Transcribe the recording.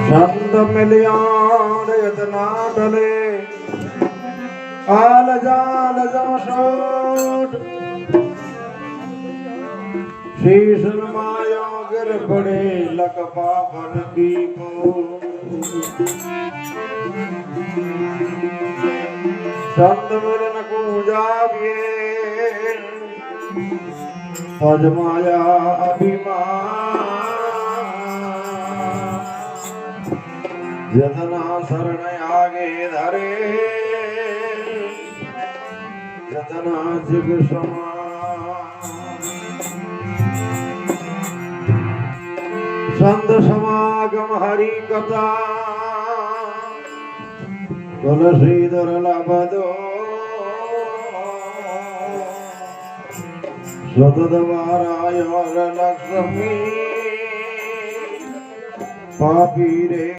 संत मिलियान यतना डले आल जाल जमशोट शीश माया गिर पड़े लक पावन की को संत मिलन को जाविए पद माया अभिमान जतना शरण आगे धरे जतना जिग संत समागम हरि कथा तुलसीधर लभदो सतद्वाराय लक्ष्मी पापी रे